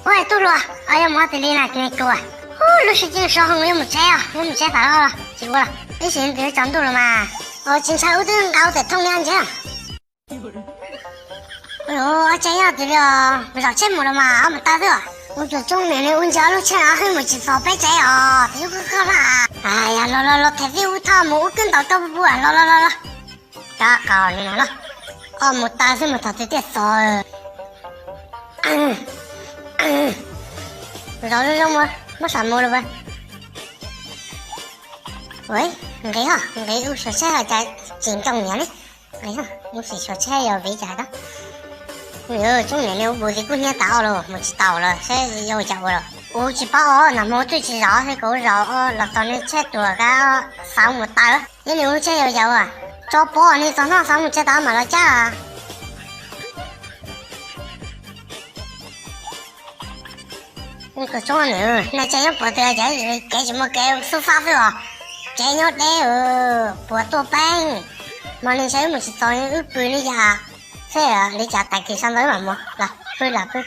喂，杜罗，哎呀妈的，你来给狗啊！哦，60斤少，我又没摘啊，我没摘太好了，结果了，你现在别长肚了嘛？哦，警察我都熬得痛2斤。哎呦，这样子了，不知节目了嘛？我们打的，我这中年的文家路钱啊，很没去少白摘啊，这有个可怕。哎呀，老，太废物他们我跟到都不完，老，打搞你了，我们打什么他这点少。老没啥么了吧？喂，你好，你有说起来在进中年的，哎呀，有谁说起来要回家的？哎呦，中年的我的姑娘到了，没去到了，现在要叫我了。我去报哦，那么我对去绕还够绕哦，那到你才多个上午打了，你6钱要叫啊？找包你早上上午才打嘛了家啊？你个装牛，那这样不得，这该什么该手法子哦，这样得哦，不多办，嘛你现在没去找人搬你家，这样你家带去上班嘛么？来，搬。